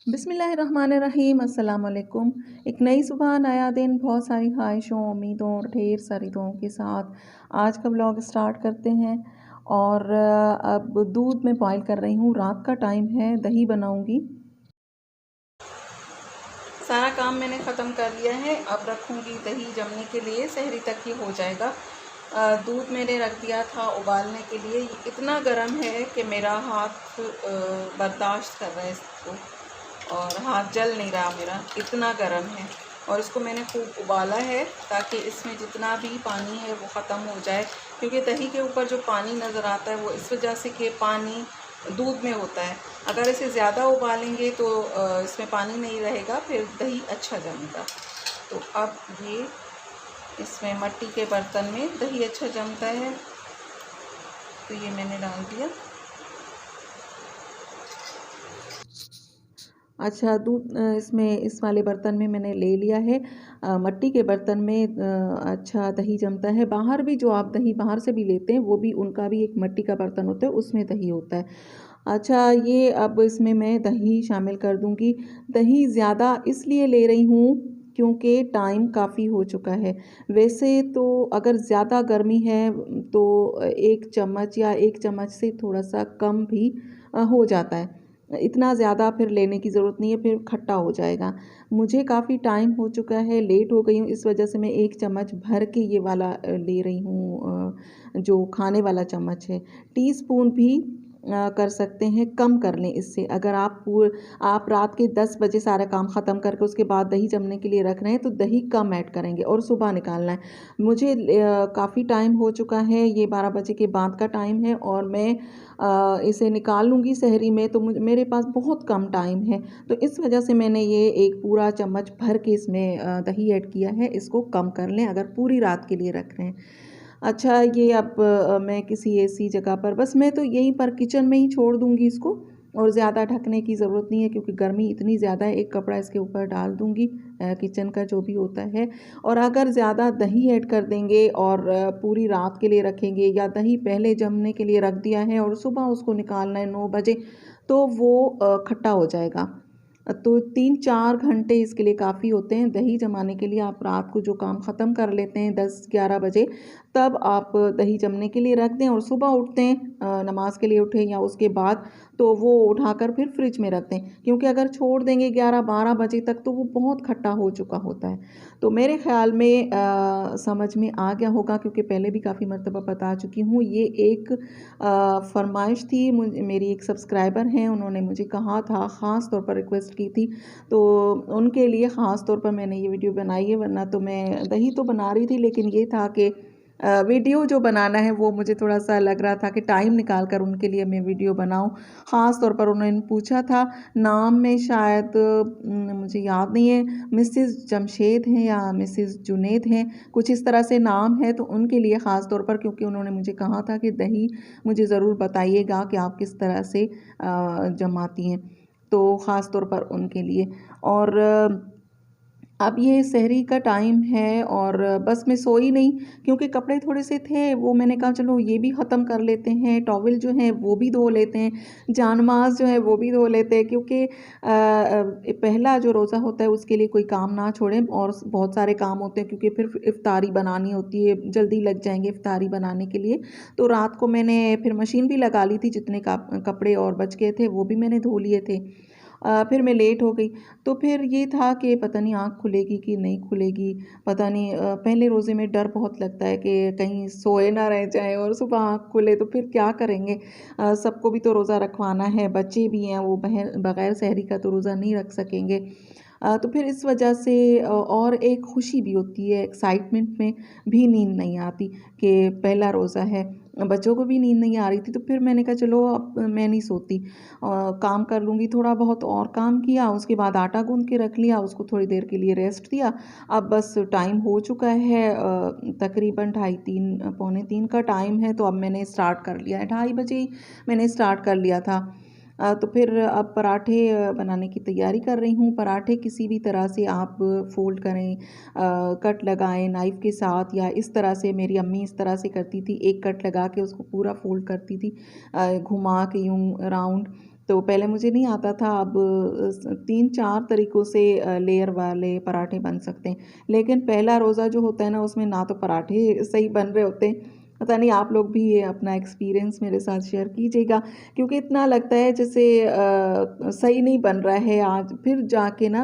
बिस्मिल्लाहिर्रहमानिर्रहीम अस्सलाम वालेकुम। एक नई सुबह, नया दिन, बहुत सारी ख्वाहिशों, उम्मीदों और ढेर सारी दुआओं के साथ आज का व्लॉग स्टार्ट करते हैं। और अब दूध में बॉईल कर रही हूँ, रात का टाइम है, दही बनाऊँगी। सारा काम मैंने ख़त्म कर लिया है, अब रखूँगी दही जमने के लिए, सहरी तक ही हो जाएगा। दूध मैंने रख दिया था उबालने के लिए, इतना गर्म है कि मेरा हाथ बर्दाश्त कर रहा है इसको, और हाथ जल नहीं रहा मेरा, इतना गर्म है। और इसको मैंने खूब उबाला है ताकि इसमें जितना भी पानी है वो ख़त्म हो जाए, क्योंकि दही के ऊपर जो पानी नज़र आता है वो इस वजह से कि पानी दूध में होता है। अगर इसे ज़्यादा उबालेंगे तो इसमें पानी नहीं रहेगा, फिर दही अच्छा जमेगा। तो अब ये इसमें मिट्टी के बर्तन में दही अच्छा जमता है, तो ये मैंने डाल दिया। अच्छा, दूध इसमें इस वाले बर्तन में मैंने ले लिया है। मिट्टी के बर्तन में अच्छा दही जमता है। बाहर भी जो आप दही बाहर से भी लेते हैं वो भी, उनका भी एक मिट्टी का बर्तन होता है, उसमें दही होता है। अच्छा, ये अब इसमें मैं दही शामिल कर दूँगी। दही ज़्यादा इसलिए ले रही हूँ क्योंकि टाइम काफ़ी हो चुका है। वैसे तो अगर ज़्यादा गर्मी है तो 1 चम्मच या 1 चम्मच से थोड़ा-सा कम भी हो जाता है। इतना ज़्यादा फिर लेने की ज़रूरत नहीं है, फिर खट्टा हो जाएगा। मुझे काफ़ी टाइम हो चुका है, लेट हो गई हूँ, इस वजह से मैं 1 चम्मच भर के ये वाला ले रही हूँ, जो खाने वाला चम्मच है। टीस्पून भी कर सकते हैं, कम कर लें इससे। अगर आप रात के 10 बजे सारा काम ख़त्म करके उसके बाद दही जमने के लिए रख रहे हैं तो दही कम ऐड करेंगे और सुबह निकालना है। मुझे काफ़ी टाइम हो चुका है, ये 12 बजे के बाद का टाइम है और मैं इसे निकाल लूँगी सहरी में, तो मेरे पास बहुत कम टाइम है। तो इस वजह से मैंने ये एक पूरा चम्मच भर के इसमें दही ऐड किया है। इसको कम कर लें अगर पूरी रात के लिए रख रहे हैं। अच्छा, ये अब मैं किसी ऐसी जगह पर, बस मैं तो यहीं पर किचन में ही छोड़ दूँगी इसको, और ज़्यादा ढकने की ज़रूरत नहीं है क्योंकि गर्मी इतनी ज़्यादा है। एक कपड़ा इसके ऊपर डाल दूँगी, किचन का जो भी होता है। और अगर ज़्यादा दही ऐड कर देंगे और पूरी रात के लिए रखेंगे, या दही पहले जमने के लिए रख दिया है और सुबह उसको निकालना है 9 बजे, तो वो खट्टा हो जाएगा। तो 3-4 घंटे इसके लिए काफ़ी होते हैं दही जमाने के लिए। आप रात को जो काम ख़त्म कर लेते हैं 10-11 बजे, तब आप दही जमने के लिए रख दें और सुबह उठते हैं, नमाज के लिए उठें या उसके बाद, तो वो उठाकर फिर फ्रिज में रख दें, क्योंकि अगर छोड़ देंगे 11-12 बजे तक तो वो बहुत खट्टा हो चुका होता है। तो मेरे ख़्याल में समझ में आ गया होगा, क्योंकि पहले भी काफ़ी मर्तबा बता चुकी हूँ। ये एक फ़रमाइश थी, मेरी एक सब्सक्राइबर हैं, उन्होंने मुझे कहा था, ख़ास तौर पर रिक्वेस्ट की थी, तो उनके लिए ख़ास तौर पर मैंने ये वीडियो बनाई है। वरना तो मैं दही तो बना रही थी, लेकिन ये था कि वीडियो जो बनाना है वो मुझे थोड़ा-सा लग रहा था कि टाइम निकाल कर उनके लिए मैं वीडियो बनाऊँ। ख़ास तौर पर उन्होंने पूछा था, नाम में शायद मुझे याद नहीं है, मिसेस जमशेद हैं या मिसेस जुनैद हैं, कुछ इस तरह से नाम है। तो उनके लिए ख़ास तौर पर, क्योंकि उन्होंने मुझे कहा था कि दही मुझे ज़रूर बताइएगा कि आप किस तरह से जमाती हैं, तो ख़ास तौर पर उनके लिए। और अब ये सहरी का टाइम है और बस मैं सोई नहीं, क्योंकि कपड़े थोड़े से थे, वो मैंने कहा चलो ये भी ख़त्म कर लेते हैं, टॉवल जो हैं वो भी धो लेते हैं, जानमाज़ जो है वो भी धो लेते हैं, क्योंकि पहला जो रोज़ा होता है उसके लिए कोई काम ना छोड़ें, और बहुत सारे काम होते हैं, क्योंकि फिर इफ्तारी बनानी होती है, जल्दी लग जाएंगे इफ्तारी बनाने के लिए। तो रात को मैंने फिर मशीन भी लगा ली थी, जितने कपड़े और बच गए थे वो भी मैंने धो लिए थे। फिर मैं लेट हो गई, तो फिर ये था कि पता नहीं आँख खुलेगी कि नहीं खुलेगी, पता नहीं। पहले रोज़े में डर बहुत लगता है कि कहीं सोए ना रह जाएँ और सुबह आँख खुले तो फिर क्या करेंगे। सबको भी तो रोज़ा रखवाना है, बच्चे भी हैं, वो बग़ैर सहरी का तो रोज़ा नहीं रख सकेंगे। तो फिर इस वजह से और एक खुशी भी होती है, एक्साइटमेंट में भी नींद नहीं आती कि पहला रोज़ा है। बच्चों को भी नींद नहीं आ रही थी, तो फिर मैंने कहा चलो अब मैं नहीं सोती, काम कर लूँगी। थोड़ा बहुत और काम किया, उसके बाद आटा गूँध के रख लिया, उसको थोड़ी देर के लिए रेस्ट दिया। अब बस टाइम हो चुका है, तकरीबन ढाई 3, पौने 3 का टाइम है, तो अब मैंने स्टार्ट कर लिया है, 2:30 बजे ही मैंने स्टार्ट कर लिया था। तो फिर अब पराठे बनाने की तैयारी कर रही हूँ। पराठे किसी भी तरह से आप फ़ोल्ड करें, कट लगाएँ नाइफ़ के साथ, या इस तरह से मेरी अम्मी इस तरह से करती थी, एक कट लगा के उसको पूरा फ़ोल्ड करती थी, घुमा के यूँ राउंड। तो पहले मुझे नहीं आता था, अब 3-4 तरीक़ों से लेयर वाले पराठे बन सकते हैं। लेकिन पहला रोज़ा जो होता है ना, उसमें ना तो पराठे सही बन रहे होते हैं, पता नहीं आप लोग भी ये अपना एक्सपीरियंस मेरे साथ शेयर कीजिएगा, क्योंकि इतना लगता है जैसे सही नहीं बन रहा है। आज फिर जाके ना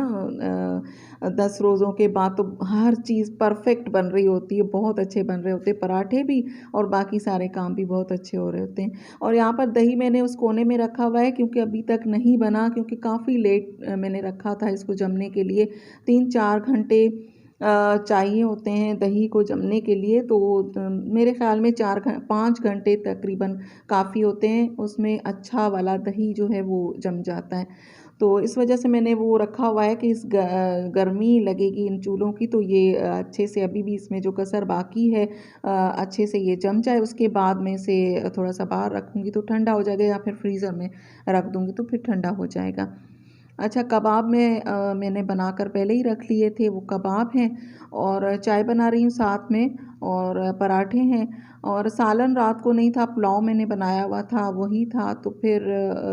10 रोज़ों के बाद तो हर चीज़ परफ़ेक्ट बन रही होती है, बहुत अच्छे बन रहे होते हैं पराठे भी, और बाकी सारे काम भी बहुत अच्छे हो रहे होते हैं। और यहाँ पर दही मैंने उस कोने में रखा हुआ है, क्योंकि अभी तक नहीं बना, क्योंकि काफ़ी लेट मैंने रखा था इसको जमने के लिए। 3-4 घंटे चाहिए होते हैं दही को जमने के लिए, तो मेरे ख़्याल में 5 घंटे तकरीबन काफ़ी होते हैं, उसमें अच्छा वाला दही जो है वो जम जाता है। तो इस वजह से मैंने वो रखा हुआ है कि इस गर्मी लगेगी इन चूल्हों की, तो ये अच्छे से अभी भी इसमें जो कसर बाकी है अच्छे से ये जम जाए, उसके बाद में इसे थोड़ा-सा बाहर रखूँगी तो ठंडा हो जाएगा, या फिर फ्रीज़र में रख दूँगी तो फिर ठंडा हो जाएगा। अच्छा, कबाब मैंने बनाकर पहले ही रख लिए थे, वो कबाब हैं, और चाय बना रही हूँ साथ में, और पराठे हैं, और सालन रात को नहीं था, पुलाव मैंने बनाया हुआ था वही था, तो फिर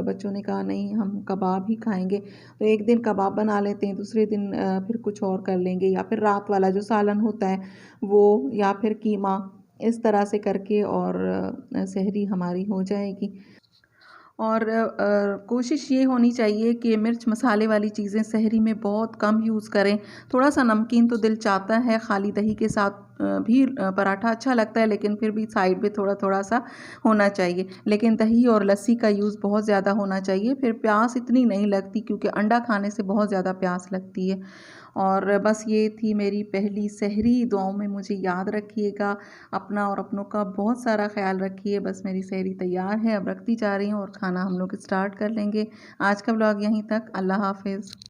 बच्चों ने कहा नहीं हम कबाब ही खाएँगे। तो एक दिन कबाब बना लेते हैं, दूसरे दिन फिर कुछ और कर लेंगे, या फिर रात वाला जो सालन होता है वो, या फिर कीमा, इस तरह से करके, और सहरी हमारी हो जाएगी। और कोशिश ये होनी चाहिए कि मिर्च मसाले वाली चीज़ें सहरी में बहुत कम यूज़ करें। थोड़ा-सा नमकीन तो दिल चाहता है, खाली दही के साथ भी पराठा अच्छा लगता है, लेकिन फिर भी साइड में थोड़ा-थोड़ा सा होना चाहिए। लेकिन दही और लस्सी का यूज़ बहुत ज़्यादा होना चाहिए, फिर प्यास इतनी नहीं लगती, क्योंकि अंडा खाने से बहुत ज़्यादा प्यास लगती है। और बस ये थी मेरी पहली सहरी, दुआओं में मुझे याद रखिएगा। अपना और अपनों का बहुत सारा ख़्याल रखिए। बस मेरी सहरी तैयार है, अब रखती जा रही हूँ, और खाना हम लोग स्टार्ट कर लेंगे। आज का व्लॉग यहीं तक। अल्लाह हाफ़िज़।